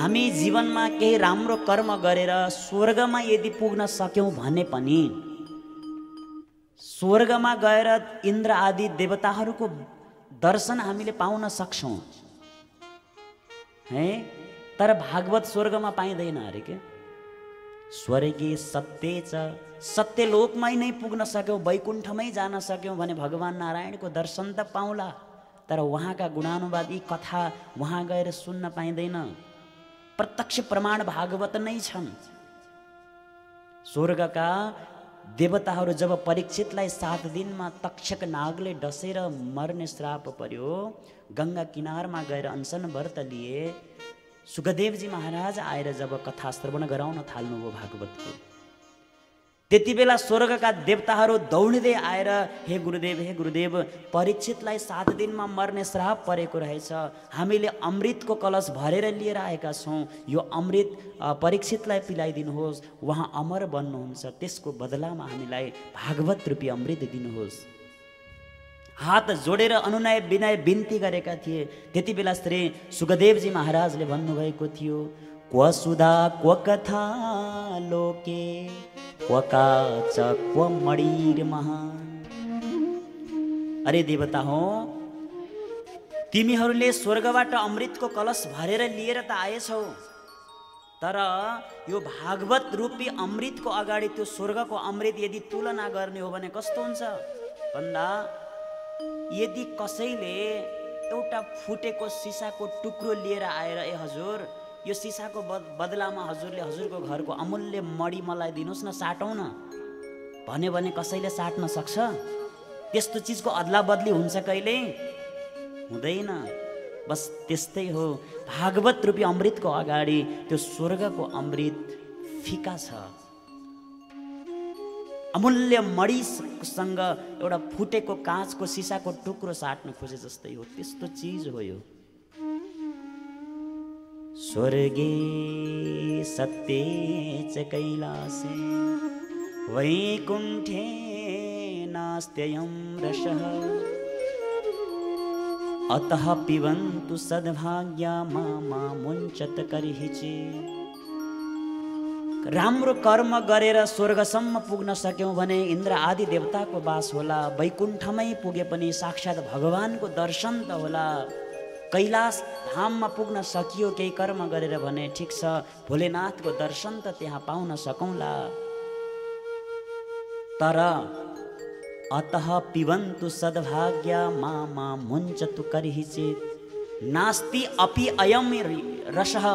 हामी जीवनमा केही राम्रो कर्म गरेर स्वर्गमा यदि पुग्न सक्यौं भने पनि स्वर्गमा गएर इन्द्र आदि देवताहरूको दर्शन हामीले पाउन सक्छौं है। तर भागवत स्वर्गमा पाइँदैन अरे के। स्वर्गे सत्य छ, सत्य लोकमै नै पुग्न सक्यौं, वैकुण्ठमै जान सक्यौं भने भगवान नारायणको दर्शन त पाउला। तर उहाँका गुणानुवाद यी कथा वहाँ गएर सुन्न पाइँदैन। प्रत्यक्ष प्रमाण भागवत नै छन्। स्वर्गका देवताहरू जब परीक्षितलाई 7 दिनमा तक्षक नागले डसेर मर्ने श्राप पर्यो, गंगा किनारमा गएर अनसन व्रत लिए, सुखदेवजी महाराज आएर जब कथा श्रवण गराउन थाल्नुभयो भागवतको, त्यति बेला स्वर्गका देवताहरू दौडिँदै आएर हे गुरुदेव परीक्षितलाई 7 दिनमा मर्ने श्राप परेको रहेछ, हामीले अमृतको कलश भरेर लिएर आएका छौं, यो अमृत परीक्षितलाई पिलाइदिनुहोस्, उहाँ अमर बन्नुहुन्छ, त्यसको बदलामा हामीलाई भागवत रूपी अमृत दिनुहोस्। हात जोडेर अनुनय विनय बिन्ती गरेका थिए। त्यति बेला श्री सुखदेवजी महाराजले भन्नुभएको थियो, क्व सुधा क्व कथा लोके क्व काच क्व मणिर महान। अरे देवता हो, तिमीहरूले स्वर्गबाट अमृतको कलश भरेर लिएर त आएछौ, तर यो भागवत रूपी अमृतको अगाडि त्यो स्वर्गको अमृत यदि तुलना गर्ने हो भने कस्तो हुन्छ भन्दा, यदि कसैले एउटा फुटेको सिसाको टुक्रो लिएर आएर ए हजुर यो सिसाको बदलामा हजुरले हजुरको घरको अमूल्य मडी मलाई दिनुहोस् न, साटौँ न भन्यो भने कसैले साट्न सक्छ? त्यस्तो चिजको अदला बदली हुन्छ कहिले? हुँदैन। बस त्यस्तै हो, भागवत रूपी अमृतको अगाडि त्यो स्वर्गको अमृत फिका छ। अमूल्य मणिसँग एउटा फुटेको काँचको सिसाको टुक्रो साट्न खोजे जस्तै हो, त्यस्तो चिज हो यो। स्वर्गे सत्ये च कैलासे वैकुण्ठे नास्त्ययं रसः अतः पिबन्तु सद्भाग्या मा मुञ्चत कर्हिचि। राम्रो कर्म गरेर स्वर्गसम्म पुग्न सक्यौं भने इन्द्र आदि देवताको वास होला, वैकुण्ठमै पुगे पनि साक्षात् भगवानको दर्शन त होला। कैलाश धाममा पुग्न सकियो केही कर्म गरेर भने ठिक छ, भोलेनाथको दर्शन त त्यहाँ पाउन सकौँला। तर अतः पिबन्तु सद्भाग्या मा मुञ्चतु कर्हिचित् नास्ति अपि अयं रसः।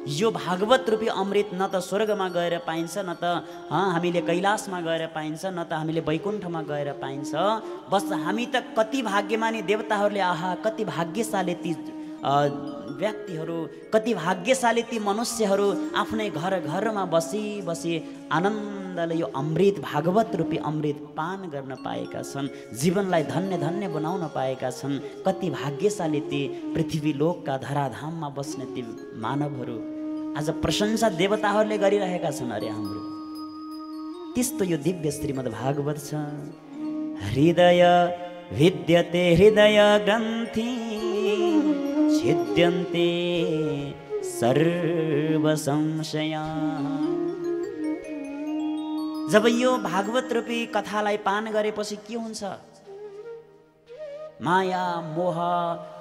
यो भागवत रूपी अमृत न त स्वर्गमा गएर पाइन्छ, न त हामीले कैलाशमा गएर पाइन्छ, न त हामीले वैकुण्ठमा गएर पाइन्छ। बस हामी त कति भाग्यमानी देवताहरूले आहा कति भाग्यशाली ती व्यक्तिहरू, कति भाग्यशाली ती मनुष्यहरू आफ्नै घर घरमा बसी बसी आनन्दले यो अमृत भागवत रूपी अमृत पान गर्न पाएका छन्, जीवनलाई धन्य धन्य बनाउन पाएका छन्। कति भाग्यशाली ती पृथ्वी लोकका धराधाममा बस्ने ती मानवहरू आज प्रशंसा देवताहरूले गरिरहेका छन्। अरे हाम्रो त्यस्तो यो दिव्य श्रीमद् भागवत छ। हृदय विद्यते हृदय ग्रन्थि छिद्यन्ते सर्व संशया। जब यो भागवत रूपी कथालाई पान गरेपछि के हुन्छ? माया मोह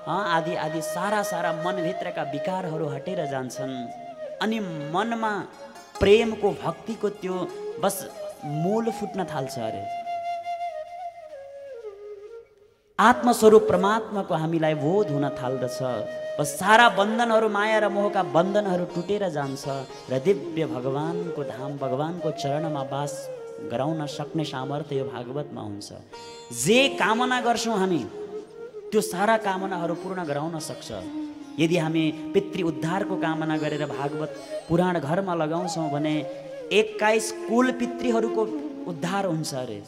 आदि आदि सारा मनभित्रका विकारहरू हटेर जान्छन् अनि मनमा प्रेमको भक्तिको त्यो बस मूल फुट्न थाल्छ। अरे आत्मस्वरूप परमात्माको हामीलाई बोध हुन थाल्दछ। बस सारा बन्धनहरू माया र मोहका बन्धनहरू टुटेर जान्छ र दिव्य भगवानको धाम भगवानको चरणमा वास गराउन सक्ने सामर्थ्य यो भागवतमा हुन्छ। जे कामना गर्छौं हामी त्यो सारा कामनाहरू पूर्ण गराउन सक्छ। यदि हामी पितृ उद्धारको कामना गरेर भागवत पुराण घरमा लगाउँछौं भने 21 कुल पितृहरूको उद्धार हुन्छ अरे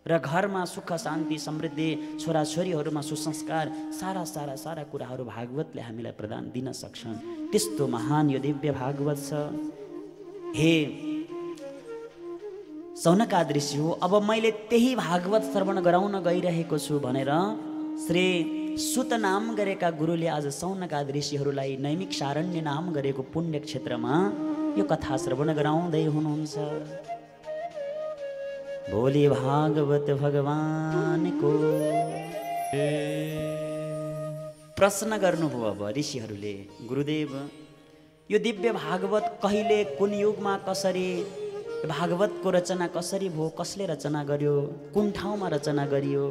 र घरमा सुख शान्ति समृद्धि छोराछोरीहरूमा सुसंस्कार सारा कुराहरू भागवतले हामीलाई प्रदान दिन सक्छन्। त्यस्तो महान यो दिव्य भागवत छ। हे सौनकादि ऋषि हो, अब मैले त्यही भागवत श्रवण गराउन गइरहेको छु भनेर श्री सुत नाम गरेका गुरुले आज सौनकाद ऋषिहरूलाई नैमिक सारण्य नाम गरेको पुण्य क्षेत्रमा यो कथा श्रवण गराउँदै हुनुहुन्छ। भोले भागवत भगवानको प्रश्न गर्नुभयो अब ऋषिहरूले, गुरुदेव यो दिव्य भागवत कहिले कुन युगमा कसरी भागवतको रचना कसरी भयो, कसले रचना गर्यो, कुन ठाउँमा रचना गरियो,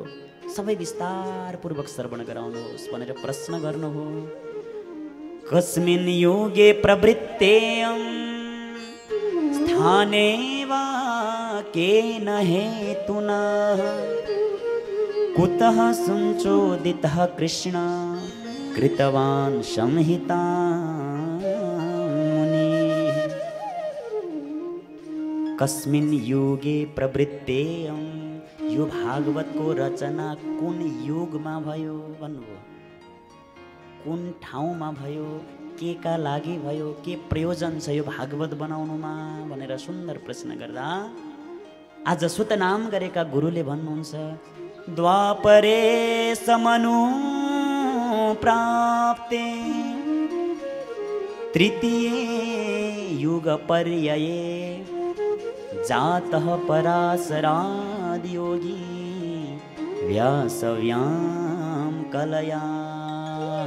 सबै विस्तारपूर्वक श्रवण गराउनुहोस् भनेर प्रश्न गर्नुभयो। कस्मिन् युगे प्रवृत्तेयं स्थाने वा केन हेतुना कुतः संचोदितः कृष्ण कृतवान् संहिता मुनिः। कस्मिन् युगे प्रवृत्तेयं, यो भागवतको रचना कुन युगमा भयो भन्नुभयो, कुन ठाउँमा भयो, के का लागि भयो, के प्रयोजन छ यो भागवत बनाउनुमा भनेर सुन्दर प्रश्न गर्दा आज सुत नाम गरेका गुरुले भन्नुहुन्छ, द्वापरे समनु प्राप्ते तृतीये युग पर्यये जातः पराशरादि योगी व्यासव्याम कलया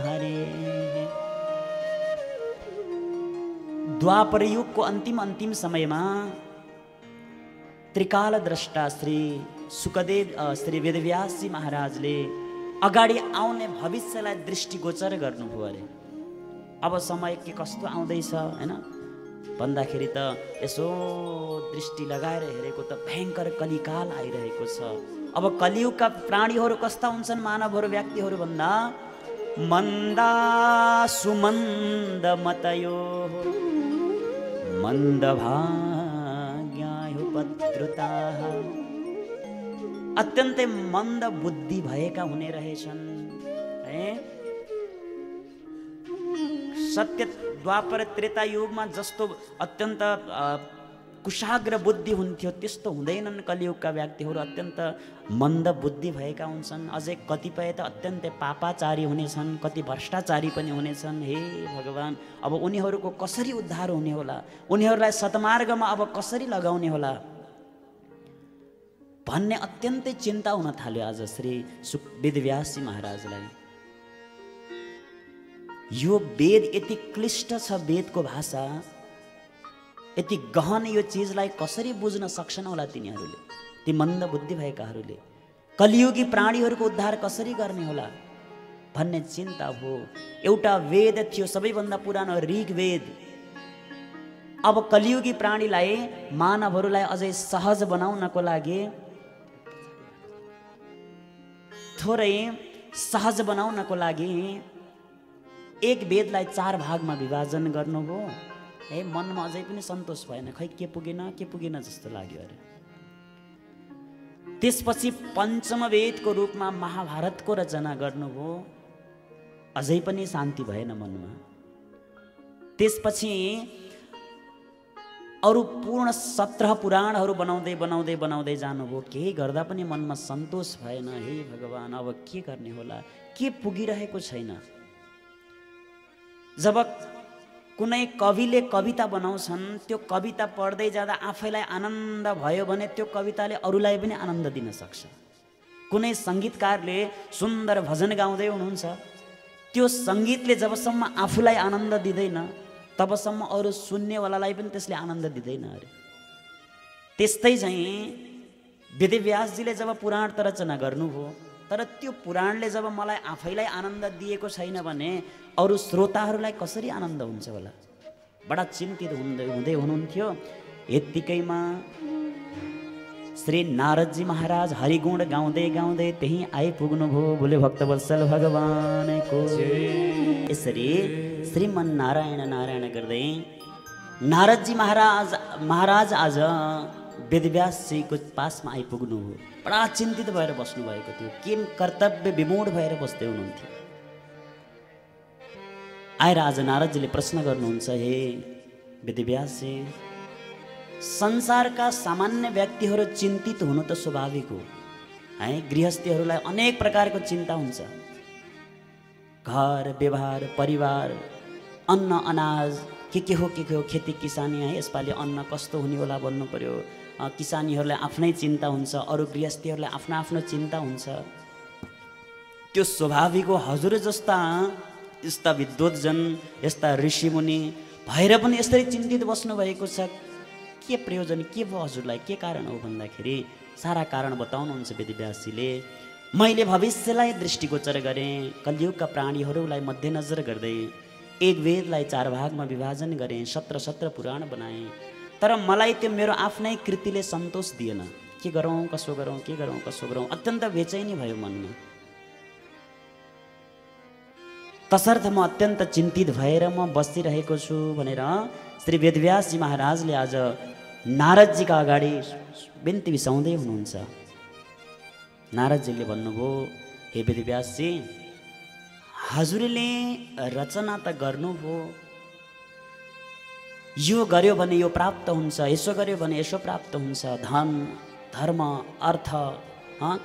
हरे। द्वापर युगको अन्तिम समयमा त्रिकाल द्रष्टा श्री सुकदेव श्री वेदव्यासजी महाराजले अगाडि आउने भविष्यलाई दृष्टिगोचर गर्नुभयो अरे। अब समय के कस्तो आउँदैछ हैन भन्दाखेरि त यसो दृष्टि लगाएर हेरेको त भयङ्कर कलिकाल आइरहेको छ। अब कलियुगका प्राणीहरू कस्ता हुन्छन्, मानवहरू व्यक्तिहरू भन्दा मन्दा सुमन्द मतयो मन्द भाग्यायुपद्रुताः, अत्यन्तै मन्द बुद्धि भएका हुने रहेछन् है। सत्य द्वापर त्रेता युगमा जस्तो अत्यन्त कुशाग्र बुद्धि हुन्थ्यो त्यस्तो हुँदैनन् कलियुगका व्यक्तिहरू, अत्यन्त मन्द बुद्धि भएका हुन्छन्। अझै कतिपय त अत्यन्तै पापाचारी हुनेछन्, कति भ्रष्टाचारी पनि हुनेछन्। हे भगवान्, अब उनीहरूको कसरी उद्धार हुने होला, उनीहरूलाई सतमार्गमा अब कसरी लगाउने होला भन्ने अत्यन्तै चिन्ता हुन थाल्यो आज श्री वेदव्यासजी महाराजलाई। यो वेद यति क्लिष्ट छ, वेदको भाषा यति गहन, यो चिजलाई कसरी बुझ्न सक्छन् होला तिनीहरूले, ती मन्द बुद्धि भएकाहरूले। कलियुगी प्राणीहरूको उद्धार कसरी गर्ने होला भन्ने चिन्ता हो। एउटा वेद थियो सबैभन्दा पुरानो ऋग्वेद। अब कलियुगी प्राणीलाई, मानवहरूलाई अझै सहज बनाउनको लागि, थोरै सहज बनाउनको लागि एक वेदलाई 4 भागमा विभाजन गर्नुभयो। हे मनमा अझै पनि सन्तोष भएन, खै के पुगेन जस्तो लाग्यो अरे। त्यसपछि पञ्चम वेदको रूपमा महाभारतको रचना गर्नुभयो, अझै पनि शान्ति भएन मनमा। त्यसपछि अरू पूर्ण 17 पुराणहरू बनाउँदै जानुभयो, केही गर्दा पनि मनमा सन्तोष भएन। हे भगवान्, अब के गर्ने होला, के पुगिरहेको छैन। जब कुनै कविले कविता बनाउँछन्, त्यो कविता पढ्दै जाँदा आफैलाई आनन्द भयो भने त्यो कविताले अरूलाई पनि आनन्द दिन सक्छ। कुनै सङ्गीतकारले सुन्दर भजन गाउँदै हुनुहुन्छ, त्यो सङ्गीतले जबसम्म आफूलाई आनन्द दिँदैन तबसम्म अरू सुन्नेवालालाई पनि त्यसले आनन्द दिँदैन अरे। त्यस्तै चाहिँ वेदव्यासजीले जब पुराण त रचना गर्नुभयो, तर त्यो पुराणले जब मलाई आफैलाई आनन्द दिएको छैन भने अरू श्रोताहरूलाई कसरी आनन्द हुन्छ होला। बडा चिन्तित हुँदै हुनुहुन्थ्यो। यत्तिकैमा श्री नारदजी महाराज हरिगुण गाउँदै गाउँदै त्यहीँ आइपुग्नुभयो। बोले भक्तवत्सल भगवानको यसरी श्रीमन्नारायण नारायण गर्दै नारदजी महाराज आज वेदव्यासजीको पासमा आइपुग्नु हो। बडा चिन्तित भएर बस्नु भएको थियो, के कर्तव्य विमूढ भएर बस्दै हुनुहुन्थ्यो। आएर आज नारदजीले प्रश्न गर्नुहुन्छ, हे वेदव्यासजी, संसारका सामान्य व्यक्तिहरू चिन्तित हुनु त स्वाभाविक हो है। गृहस्थीहरूलाई अनेक प्रकारको चिन्ता हुन्छ, घर व्यवहार परिवार अन्न अनाज के हो खेती किसानी है। यसपालि अन्न कस्तो हुने होला भन्नु पर्यो। किसानीहरूलाई आफ्नै चिन्ता हुन्छ, अरू गृहस्थीहरूलाई आफ्नो आफ्नो चिन्ता हुन्छ। त्यो स्वाभाविक हो। हजुर जस्ता यस्ता विद्वतजन यस्ता ऋषिमुनि भएर पनि यसरी चिन्तित बस्नुभएको छ। के प्रयोजन के भयो हजुरलाई, के कारण हो भन्दाखेरि सारा कारण बताउनुहुन्छ वेदव्यासजीले। मैले भविष्यलाई दृष्टिगोचर गरेँ, कलियुगका प्राणीहरूलाई मध्यनजर गर्दै एक वेदलाई 4 भागमा विभाजन गरेँ, 17 पुराण बनाएँ। तर मलाई त्यो मेरो आफ्नै कृतिले सन्तोष दिएन। के गरौँ कसो गरौँ, के गरौँ कसो गरौँ, अत्यन्त बेचैनी भयो मनमा। तसर्थ म अत्यन्त चिन्तित भएर म बसिरहेको छु भनेर श्री वेदव्यासजी महाराजले आज नारदजीका अगाडि बिन्ती बिसाउँदै हुनुहुन्छ। नारदजीले भन्नुभयो, हे वेदव्यासजी, हजुरले रचना त गर्नुभयो, यो गर्यो भने यो प्राप्त हुन्छ, यसो गर्यो भने यसो प्राप्त हुन्छ, धन धर्म अर्थ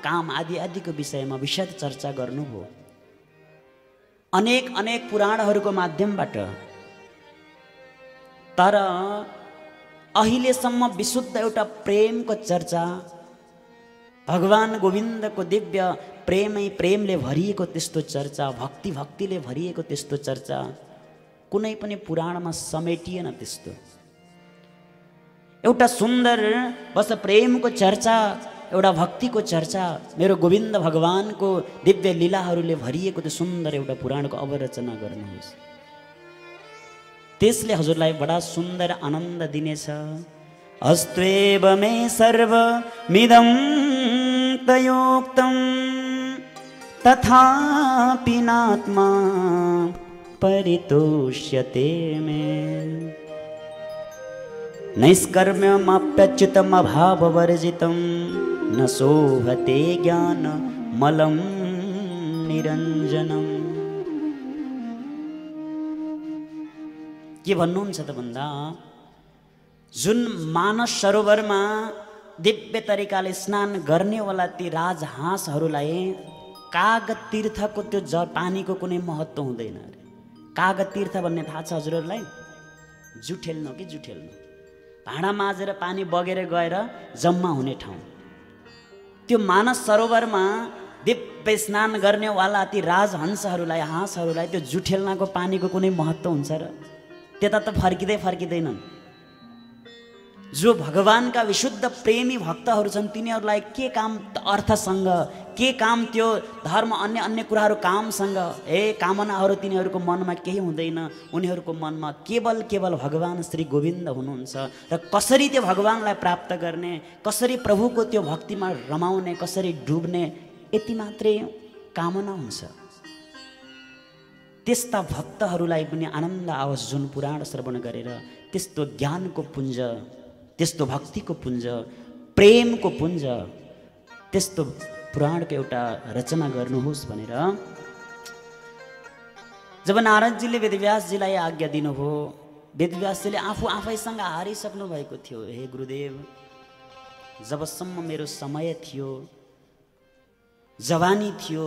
काम आदि आदिको विषयमा विशद चर्चा गर्नुभयो अनेक पुराणहरूको माध्यमबाट। तर अहिलेसम्म विशुद्ध एउटा प्रेमको चर्चा, भगवान गोविन्दको दिव्य प्रेमले भरिएको त्यस्तो चर्चा, भक्तिले भरिएको त्यस्तो चर्चा कुनै पनि पुराणमा समेटिएन। त्यस्तो एउटा सुन्दर बस प्रेमको चर्चा, एउटा भक्तिको चर्चा, मेरो गोविन्द भगवानको दिव्य लीलाहरूले भरिएको त्यो सुन्दर एउटा पुराणको अवरचना गर्नुहोस्। त्यसले हजुरलाई बडा सुन्दर आनन्द दिनेछ। अस्त्वेव मे सर्वमिदं तयोक्तं तथापि नात्मा परितोष्यते मे। नैष्कर्म्यमप्यच्युतमभाववर्जितं न शोभते ज्ञानमलं निरञ्जनम्। के भन्नुहुन्छ त भन्दा, जुन मानस सरोवरमा दिव्य तरिकाले स्नान गर्नेवाला ती राजहाँसहरूलाई काग तीर्थको त्यो पानीको कुनै महत्त्व हुँदैन। काग तीर्थ भन्ने थाहा छ हजुरहरूलाई? जुठेल्नु कि जुठेल्नु, भाँडा माझेर पानी बगेर गएर जम्मा हुने ठाउँ। त्यो मानस सरोवरमा दिव्य स्नान गर्नेवाला ती राजहंसहरूलाई हाँसहरूलाई त्यो जुठेल्नाको पानीको कुनै महत्त्व हुन्छ र? त्यता त फर्किँदैनन्। जो भगवानका विशुद्ध प्रेमी भक्तहरू छन् तिनीहरूलाई के काम अर्थसँग, के काम त्यो धर्म अन्य कुराहरू कामसँग, कामनाहरू तिनीहरूको मनमा केही हुँदैन। उनीहरूको मनमा केवल भगवान श्री गोविन्द हुनुहुन्छ र कसरी त्यो भगवानलाई प्राप्त गर्ने, कसरी प्रभुको त्यो भक्तिमा रमाउने, कसरी डुब्ने, यति मात्रै कामना हुन्छ। त्यस्ता भक्तहरूलाई पनि आनन्द आओस् जुन पुराण श्रवण गरेर त्यस्तो ज्ञानको पुञ्ज, त्यस्तो भक्तिको पुञ्ज, प्रेमको पुञ्ज, त्यस्तो पुराणको एउटा रचना गर्नुहोस् भनेर जब नारदजीले वेदव्यासजीलाई आज्ञा दिनुभयो, वेदव्यासजीले आफैसँग हारिसक्नु भएको थियो। हे गुरुदेव, जबसम्म मेरो समय थियो, जवानी थियो,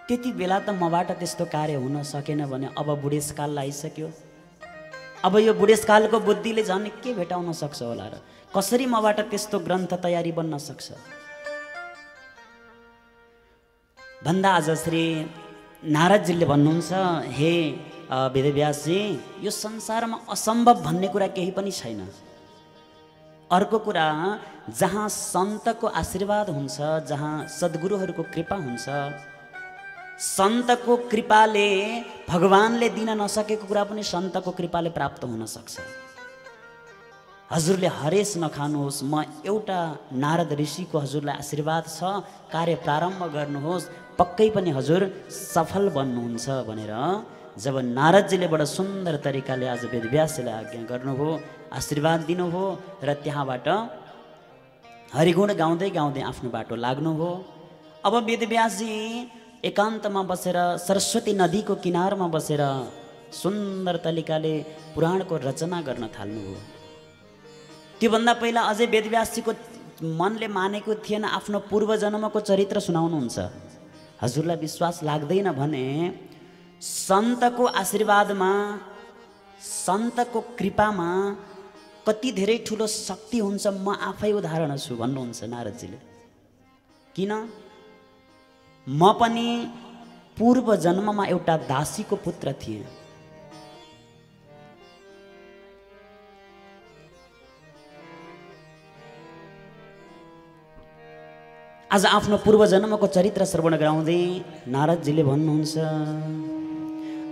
त्यति बेला त मबाट त्यस्तो कार्य हुन सकेन भने अब बुढेसकाल आइसक्यो। अब यो बुढेसकालको बुद्धिले झन् के भेटाउन सक्छ होला र? कसरी मबाट त्यस्तो ग्रन्थ तयारी बन्न सक्छ भन्दा आज श्री नारदजीले भन्नुहुन्छ, हे वेदव्यासजी, यो संसारमा असम्भव भन्ने कुरा केही पनि छैन। अर्को कुरा, जहाँ सन्तको आशीर्वाद हुन्छ, जहाँ सद्गुरुहरूको कृपा हुन्छ, सन्तको कृपाले भगवानले दिन नसकेको कुरा पनि सन्तको कृपाले प्राप्त हुन सक्छ। हजुरले हरेस नखानुहोस्, म एउटा नारद ऋषिको हजुरलाई आशीर्वाद छ, कार्य प्रारम्भ गर्नुहोस्, पक्कै पनि हजुर सफल बन्नुहुन्छ भनेर जब नारदजीले बडा सुन्दर तरिकाले आज वेदव्यासलाई आज्ञा गर्नुभयो, आशीर्वाद दिनुभयो र त्यहाँबाट हरिगुण गाउँदै गाउँदै आफ्नो बाटो लाग्नुभयो। अब वेदव्यासजी एकान्तमा बसेर सरस्वती नदीको किनारमा बसेर सुन्दर तरिकाले पुराणको रचना गर्न थाल्नुभयो। त्योभन्दा पहिला अझै वेदव्यासजीको मनले मानेको थिएन, आफ्नो पूर्वजन्मको चरित्र सुनाउनुहुन्छ। हजुरलाई विश्वास लाग्दैन भने सन्तको आशीर्वादमा, सन्तको कृपामा कति धेरै ठुलो शक्ति हुन्छ म आफै उदाहरण छु भन्नुहुन्छ नारदजीले। किन? म पनि पूर्व जन्ममा एउटा दासीको पुत्र थिएँ। आज आफ्नो पूर्व जन्मको चरित्र श्रवण गराउँदै नारदजीले भन्नुहुन्छ,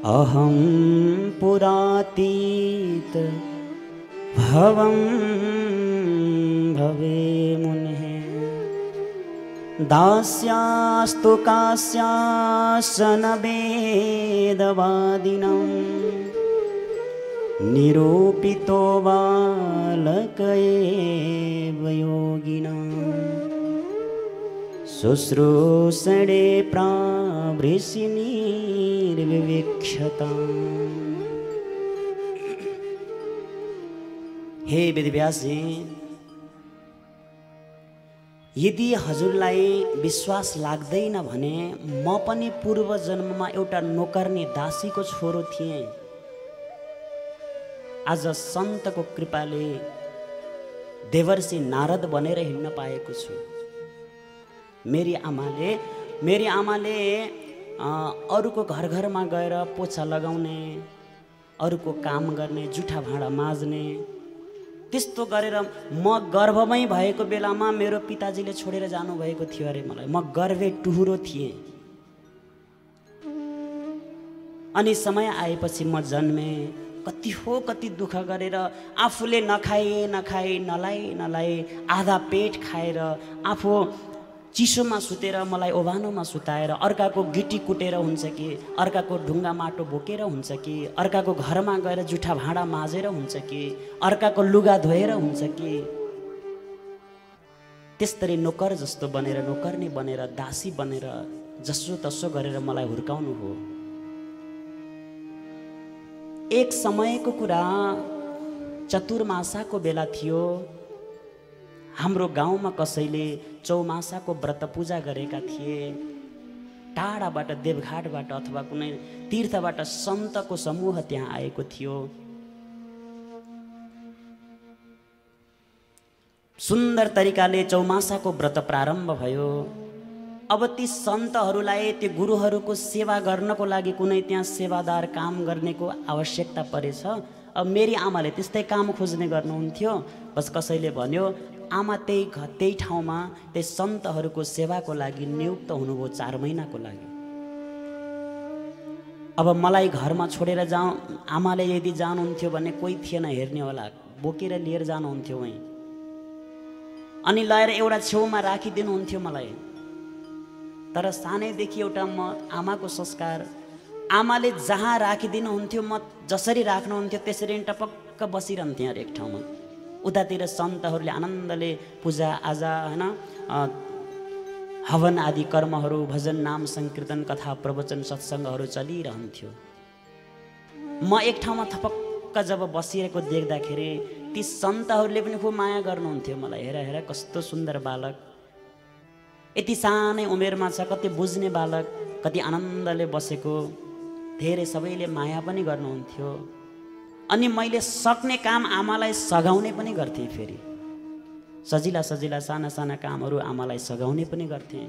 अहम पुरातीत भवं भवे मुने दास्यास्तु कास्यासन वेदवादिनं निरूपितो बालक एव योगिनां शुश्रूषणे प्रावृषिनिर्विवक्षताम्। हे वेदव्यासजी, यदि हजुरलाई विश्वास लाग्दैन भने म पनि पूर्व जन्ममा एउटा नोकर्ने दासीको छोरो थिएँ। आज सन्तको कृपाले देवर्षि नारद बनेर हिँड्न पाएको छु। मेरी आमाले अरूको घर घरमा गएर पोछा लगाउने, अरूको काम गर्ने, जुठा भाँडा माझ्ने, त्यस्तो गरेर म गर्भमै भएको बेलामा मेरो पिताजीले छोडेर जानुभएको थियो अरे मलाई। म गर्भे टुहुरो थिएँ। अनि समय आएपछि म जन्मेँ। कति दुःख गरेर आफूले नखाई नलाइ आधा पेट खाएर आफू चिसोमा सुतेर मलाई ओभानोमा सुताएर अर्काको गिटी कुटेर हुन्छ कि, अर्काको ढुङ्गा माटो बोकेर हुन्छ कि, अर्काको घरमा गएर जुठा भाँडा माझेर हुन्छ कि, अर्काको लुगा धोएर हुन्छ कि, त्यस्तरी नोकर जस्तो बनेर, नोकर्नी बनेर, दासी बनेर जसो तसो गरेर मलाई हुर्काउनु हो। एक समयको कुरा, चतुर्मासाको बेला थियो। हाम्रो गाउँमा कसैले चौमासाको व्रत पूजा गरेका थिए। टाढाबाट, देवघाटबाट अथवा कुनै तीर्थबाट सन्तको समूह त्यहाँ आएको थियो। सुन्दर तरिकाले चौमासाको व्रत प्रारम्भ भयो। अब ती सन्तहरूलाई, ती गुरुहरूको सेवा गर्नको लागि कुनै त्यहाँ सेवादार काम गर्नेको आवश्यकता परेछ। अब मेरी आमाले त्यस्तै काम खोज्ने गर्नुहुन्थ्यो। बस कसैले भन्यो, आमा त्यही ठाउँमा त्यही सन्तहरूको सेवाको लागि नियुक्त हुनुभयो 4 महिनाको लागि। अब मलाई घरमा छोडेर आमाले यदि जानुहुन्थ्यो भने कोही थिएन हेर्ने होला, बोकेर लिएर जानुहुन्थ्यो वहीँ। अनि लगेर एउटा छेउमा राखिदिनुहुन्थ्यो मलाई। तर सानैदेखि एउटा म आमाको संस्कार, आमाले जहाँ राखिदिनुहुन्थ्यो म जसरी राख्नुहुन्थ्यो त्यसरी टपक्क बसिरहन्थेँ अरे एक ठाउँमा। उतातिर सन्तहरूले आनन्दले पूजा आजा, होइन, हवन आदि कर्महरू, भजन नाम संकीर्तन कथा प्रवचन सत्सङ्गहरू चलिरहन्थ्यो। म एक ठाउँमा थपक्क जब बसिरहेको देख्दाखेरि ती सन्तहरूले पनि खुब माया गर्नुहुन्थ्यो मलाई। हेर हेर कस्तो सुन्दर बालक, यति सानै उमेरमा छ, कति बुझ्ने बालक, कति आनन्दले बसेको। धेरै सबैले माया पनि गर्नुहुन्थ्यो। अनि मैले सक्ने काम आमालाई सघाउने पनि गर्थेँ। फेरि सजिला साना साना कामहरू आमालाई सघाउने पनि गर्थेँ।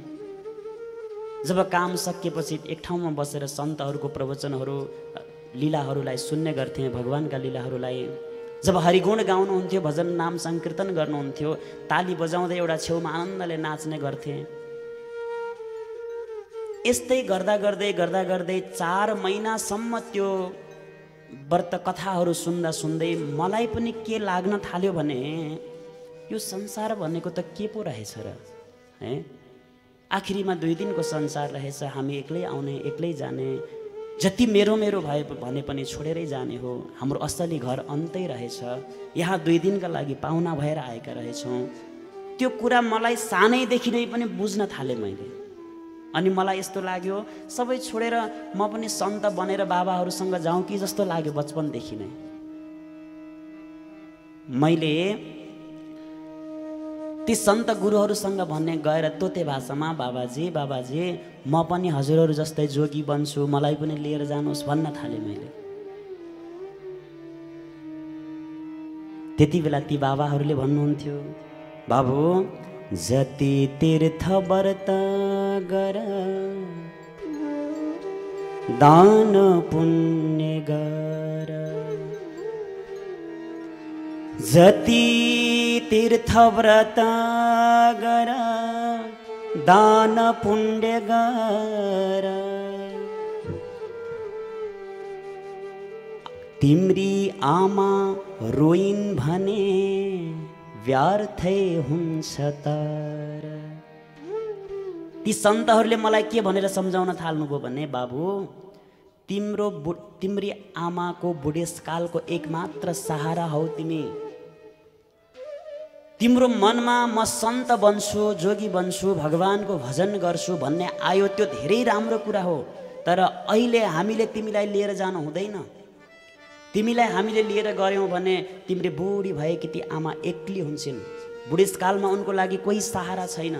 जब काम सकिएपछि एक ठाउँमा बसेर सन्तहरूको प्रवचनहरू, लीलाहरूलाई सुन्ने गर्थेँ, भगवानका लीलाहरूलाई। जब हरिगुण गाउनुहुन्थ्यो, भजन नाम संकीर्तन गर्नुहुन्थ्यो, ताली बजाउँदै एउटा छेउमा आनन्दले नाच्ने गर्थेँ। यस्तै गर्दा गर्दै 4 महिनासम्म त्यो व्रत कथाहरू सुन्दै मलाई पनि के लाग्न थाल्यो भने यो संसार भनेको त के पो रहेछ र, है? आखिरीमा 2 दिनको संसार रहेछ। हामी एक्लै आउने, एक्लै जाने। जति मेरो भए भने पनि छोडेरै जाने हो। हाम्रो असली घर अन्तै रहेछ। यहाँ 2 दिनका लागि पाहुना भएर आएका रहेछौँ। त्यो कुरा मलाई सानैदेखि नै पनि बुझ्न थालेँ मैले। अनि मलाई यस्तो लाग्यो सबै छोडेर म पनि सन्त बनेर बाबाहरूसँग जाउँ कि जस्तो लाग्यो बचपनदेखि नै। मैले ती सन्त गुरुहरूसँग भन्ने गएर तोते भाषामा बाबाजी बाबाजी म पनि हजुरहरू जस्तै जोगी बन्छु, मलाई पनि लिएर जानुहोस् भन्न थालेँ मैले। त्यति बेला ती बाबाहरूले भन्नुहुन्थ्यो, बाबु जति तीर्थ व्रत गर दान पुण्य गर, जति तीर्थ व्रत गर दान पुण्य गर, तिम्री आमा रोइन् भने व्यर्थै हुन्छ तर। ती सन्तहरूले मलाई के भनेर सम्झाउन थाल्नुभयो भने, बाबु तिम्री आमाको बुढेसकालको एकमात्र सहारा हौ तिमी। तिम्रो मनमा म सन्त बन्छु, जोगी बन्छु, भगवानको भजन गर्छु भन्ने आयो, त्यो धेरै राम्रो कुरा हो। तर अहिले हामीले तिमीलाई लिएर जानु हुँदैन। तिमीलाई हामीले लिएर गयौँ भने तिम्रो बुढी भएकी ती आमा एक्लै हुन्छन्। बुढेसकालमा उनको लागि कोही सहारा छैन।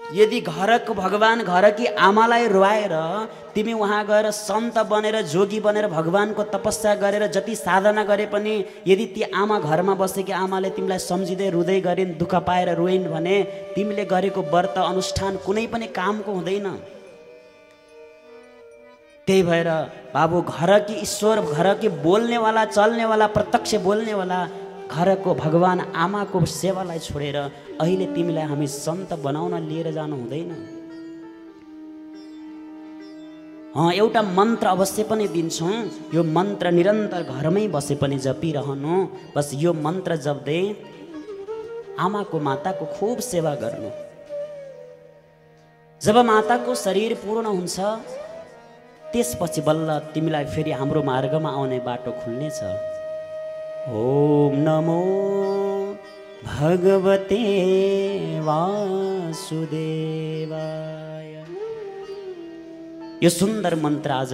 यदि घरको भगवान घरकी आमालाई रुवाएर तिमी वहाँ गएर सन्त बनेर जोगी बनेर भगवानको तपस्या गरेर जति साधना गरे पनि यदि ती आमा घरमा बसेकी आमाले तिमीलाई सम्झिँदै रुँदै गरिन्, दुःख पाएर रोइन् भने तिमीले गरेको व्रत अनुष्ठान कुनै पनि कामको हुँदैन। त्यही भएर बाबु घरकी ईश्वर, घरकी बोल्नेवाला, चल्नेवाला, प्रत्यक्ष बोल्नेवाला घरको भगवान आमाको सेवालाई छोडेर अहिले तिमीलाई हामी सन्त बनाउन लिएर जानु हुँदैन। एउटा मन्त्र अवश्य पनि दिन्छौँ। यो मन्त्र निरन्तर घरमै बसे पनि जपिरहनु। बस यो मन्त्र जप्दै आमाको, माताको खूब सेवा गर्नु। जब माताको शरीर पूर्ण हुन्छ त्यसपछि बल्ल तिमीलाई फेरि हाम्रो मार्गमा आउने बाटो खुल्नेछ। ओम नमो भगवते वासुदेवाय। यो सुन्दर मन्त्र आज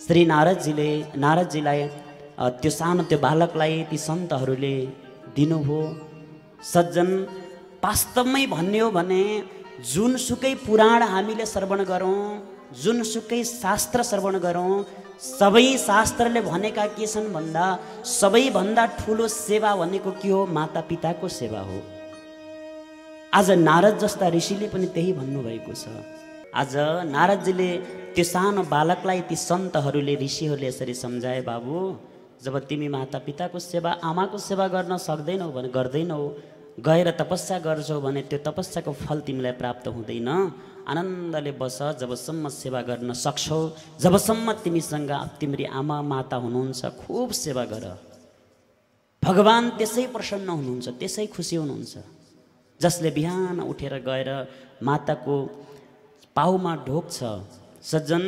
श्री नारदजीलाई त्यो सानो त्यो बालकलाई ती सन्तहरूले दिनुभयो। सज्जन, वास्तवमै भन्ने हो भने जुनसुकै पुराण हामीले श्रवण गरौँ, जुनसुकै शास्त्र श्रवण गरौँ, सबै शास्त्रले भनेका के छन् भन्दा सबैभन्दा ठुलो सेवा भनेको के हो? माता पिताको सेवा हो। आज नारद जस्ता ऋषिले पनि त्यही भन्नुभएको छ। आज नारदजीले त्यो सानो बालकलाई ती सन्तहरूले, ऋषिहरूले यसरी सम्झाए, बाबु जब तिमी माता पिताको सेवा, आमाको सेवा गर्न सक्दैनौ भने, गर्दैनौ, गएर तपस्या गर्छौ भने त्यो तपस्याको फल तिमीलाई प्राप्त हुँदैन। आनन्दले बस, जबसम्म सेवा गर्न सक्छौ, जबसम्म तिमीसँग तिम्री आमा माता हुनुहुन्छ, खूब सेवा गर। भगवान त्यसै प्रसन्न हुनुहुन्छ, त्यसै खुसी हुनुहुन्छ। जसले बिहान उठेर गएर माताको पाउमा ढोक्छ, सज्जन,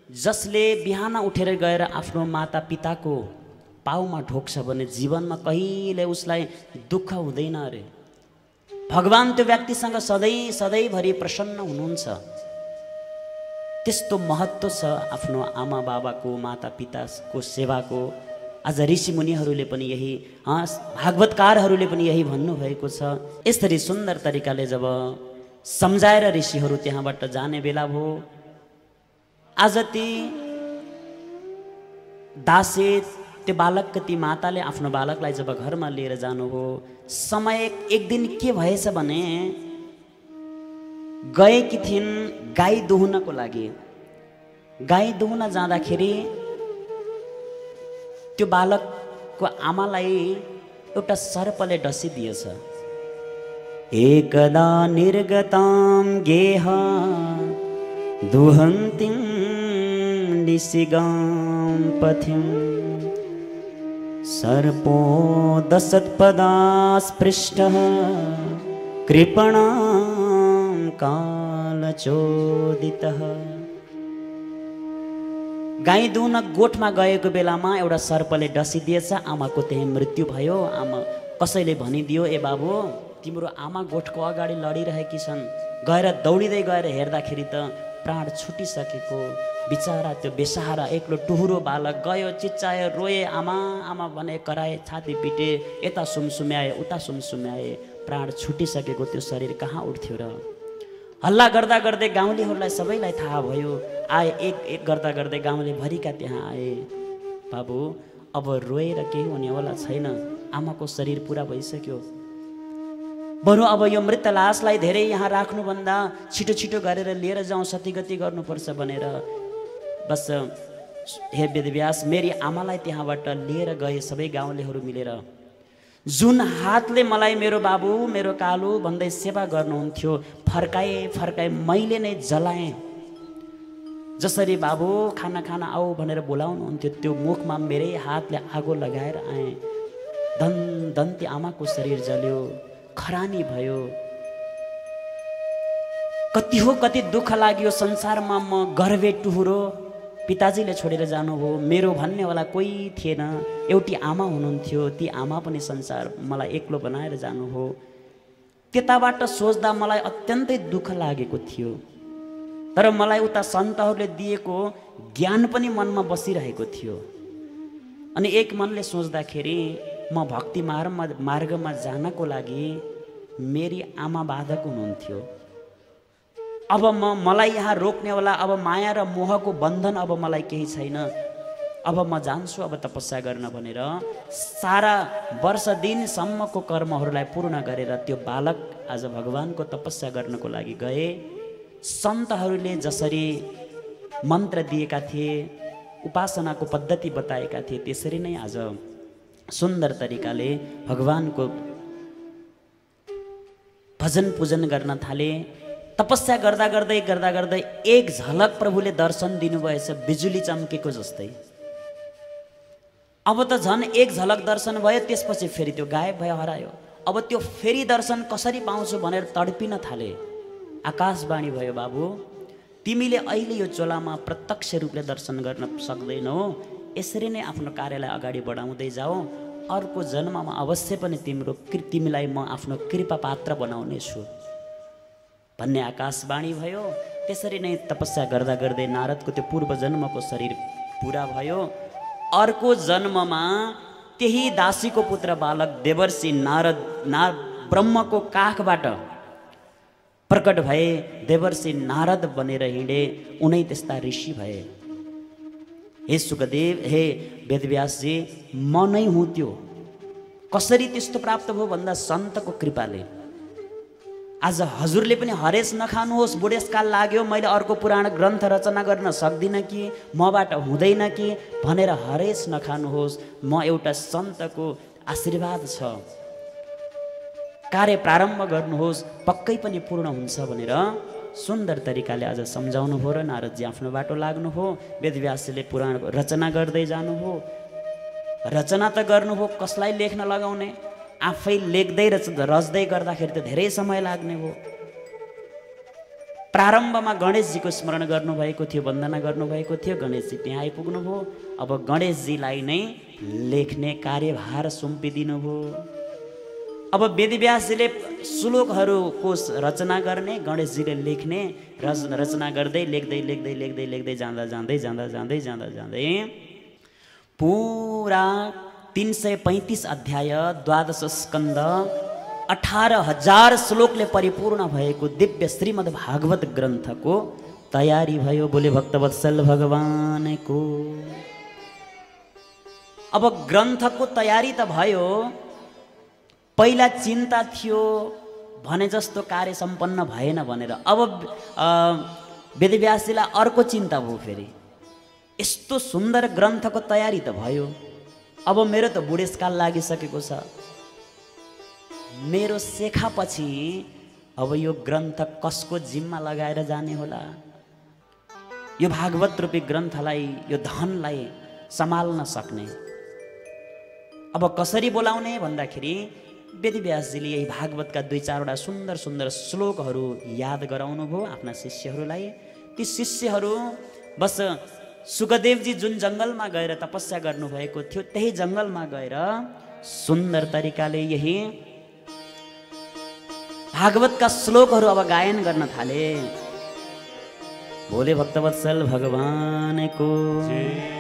जसले बिहान उठेर गएर आफ्नो माता पिताको पाउमा ढोक्छ भने जीवनमा कहिले उसलाई दुःख हुँदैन अरे। भगवान त्यो व्यक्तिसँग सधैँ सधैँभरि प्रसन्न हुनुहुन्छ। त्यस्तो महत्त्व छ आफ्नो आमा बाबाको, माता पिताको सेवाको। आज ऋषिमुनिहरूले पनि यही, भागवतकारहरूले पनि यही भन्नुभएको छ। यसरी सुन्दर तरिकाले जब सम्झाएर ऋषिहरू त्यहाँबाट जाने बेला भयो, आज ती दासे, त्यो बालकको ती माताले आफ्नो बालकलाई जब घरमा लिएर जानुभयो, समय एक दिन के भएछ भने गएकी थिइन् गाई दुहुनको लागि। गाई दुहुन जाँदाखेरि त्यो बालकको आमालाई एउटा सर्पले डसिदिएछ। एकदा निर्गतां गेह दुहन्तीं निशिगां पथिं सर्पो दशत्पदास्पृष्टः कृपणां कालचोदितः। गाई दुहुन गोठमा गएको बेलामा एउटा सर्पले डसिदिएछ। आमाको त्यही मृत्यु भयो। आमा कसैले भनिदियो, ए बाबु तिम्रो आमा गोठको अगाडि लडिरहेकी छन्। गएर दौडिँदै गएर हेर्दाखेरि त प्राण छुटिसकेको बिचारा त्यो बेसहारा एक्लो टुहुरो बालक गयो, चिच्चायो, रोए, आमा आमा भने, कराए, छाती पिटे, यता सुमसुम्याए उता सुमसुम्याए। प्राण छुटिसकेको त्यो शरीर कहाँ उठ्थ्यो र? हल्ला गर्दा गर्दै गाउँलेहरूलाई सबैलाई थाहा भयो। आए, एक एक गर्दा गर्दै गाउँले भरिका त्यहाँ आए। बाबु अब रोएर केही हुने होला छैन, आमाको शरीर पुरा भइसक्यो, बरु अब यो मृत लासलाई धेरै यहाँ राख्नुभन्दा छिटो छिटो गरेर लिएर जाउँ, सतीगति गर्नुपर्छ भनेर बस हे वेदव्यास मेरी आमालाई त्यहाँबाट लिएर गए सबै गाउँलेहरू मिलेर। जुन हातले मलाई मेरो बाबु मेरो कालु भन्दै सेवा गर्नुहुन्थ्यो फर्काए फर्काए मैले नै जलाएँ। जसरी बाबु खाना खाना आऊ भनेर बोलाउनुहुन्थ्यो त्यो मुखमा मेरै हातले आगो लगाएर आएँ। धन धन ती आमाको शरीर जल्यो, खरानी भयो। कति हो कति दुःख लाग्यो संसारमा, म गर्वे टुहुरो, पिताजीले छोडेर जानुभयो, मेरो भन्नेवाला कोही थिएन, एउटी आमा हुनुहुन्थ्यो, ती आमा पनि संसार मलाई एक्लो बनाएर जानुभयो। त्यताबाट सोच्दा मलाई अत्यन्तै दुःख लागेको थियो, तर मलाई उता सन्तहरूले दिएको ज्ञान पनि मनमा बसिरहेको थियो। अनि एक मनले सोच्दाखेरि म भक्ति मार्गमा जानको लागि मेरी आमा बाधक हुनुहुन्थ्यो। अब मलाई यहाँ रोक्नेवाला अब माया र मोहको बन्धन अब मलाई केही छैन, अब म जान्छु अब तपस्या गर्न भनेर सारा वर्ष दिनसम्मको कर्महरूलाई पूर्ण गरेर त्यो बालक आज भगवानको तपस्या गर्नको लागि गए। सन्तहरूले जसरी मन्त्र दिएका थिए, उपासनाको पद्धति बताएका थिए, त्यसरी नै आज सुन्दर तरिकाले भगवानको भजन पूजन गर्न थाले। तपस्या गर्दा गर्दै एक झलक प्रभुले दर्शन दिनुभएछ, बिजुली चम्केको जस्तै। अब त झन् एक झलक दर्शन भयो, त्यसपछि फेरि त्यो गायब भयो, हरायो। अब त्यो फेरि दर्शन कसरी पाउँछु भनेर तडपिन थाले। आकाशवाणी भयो, बाबु तिमीले अहिले यो चोलामा प्रत्यक्ष रूपले दर्शन गर्न सक्दैनौ, यसरी नै आफ्नो कार्यलाई अगाडि बढाउँदै जाऊ, अर्को जन्ममा अवश्य पनि तिमीलाई म आफ्नो कृपा पात्र बनाउने छु भन्ने आकाशवाणी भयो। त्यसरी नै तपस्या गर्दा गर्दै नारदको त्यो पूर्व जन्मको शरीर पुरा भयो। अर्को जन्ममा त्यही दासीको पुत्र बालक देवर्षि नारद ब्रह्मको काखबाट प्रकट भए, देवर्षि नारद बनेर हिँडे, उनै त्यस्ता ऋषि भए। हे सुखदेव, हे वेदव्यासजी, म नै हुँ त्यो। कसरी त्यस्तो प्राप्त भयो भन्दा सन्तको कृपाले। आज हजुरले पनि हरेस नखानुहोस्, बुढेसकाल लाग्यो, मैले अर्को पुराण ग्रन्थ रचना गर्न सक्दिनँ कि, मबाट हुँदैन कि भनेर हरेस नखानुहोस्। म एउटा सन्तको आशीर्वाद छ, कार्य प्रारम्भ गर्नुहोस्, पक्कै पनि पूर्ण हुन्छ भनेर सुन्दर तरिकाले आज सम्झाउनु भयो र नारदजी आफ्नो बाटो लाग्नुभयो। वेदव्यासले पुराण रचना गर्दै जानुभयो। रचना त गर्नुभयो, कसलाई लेख्न लगाउने, आफै लेख्दै रच्दै गर्दाखेरि त धेरै समय लाग्ने भयो। प्रारम्भमा गणेशजीको स्मरण गर्नुभएको थियो, वन्दना गर्नुभएको थियो, गणेशजी त्यहाँ आइपुग्नुभयो। अब गणेशजीलाई नै लेख्ने कार्यभार सुम्पिदिनु भयो। अब वेदव्यासजीले श्लोकहरूको रचना गर्ने, गणेशजीले लेख्ने, रचना गर्दै लेख्दै जाँदै पुरा 335 अध्याय 12 स्कन्द 18,000 श्लोकले परिपूर्ण भएको दिव्य श्रीमद् भागवत ग्रन्थको तयारी भयो। बोले भक्तवत्सल भगवानको। अब ग्रन्थको तयारी त भयो, पहिला चिन्ता थियो भने जस्तो कार्य सम्पन्न भएन भनेर अब वेदव्यासजीलाई अर्को चिन्ता भयो। फेरि यस्तो सुन्दर ग्रन्थको तयारी त भयो, अब मेरो त बुढेसकाल लागिसकेको छ, मेरो शेखापछि अब यो ग्रन्थ कसको जिम्मा लगाएर जाने होला? यो भागवत रूपी ग्रन्थलाई, यो धनलाई सम्हाल्न सक्ने अब कसरी बोलाउने भन्दाखेरि वेदव्यासजीले यही भागवतका 2-4वटा सुन्दर सुन्दर श्लोकहरू याद गराउनु भयो आफ्ना शिष्यहरूलाई। ती शिष्यहरू बस सुखदेवजी जुन जङ्गलमा गएर तपस्या गर्नुभएको थियो, त्यही जङ्गलमा गएर सुन्दर तरिकाले यही भागवतका श्लोकहरू अब गायन गर्न थाले। बोले भक्तवत्सल भगवान को। जय।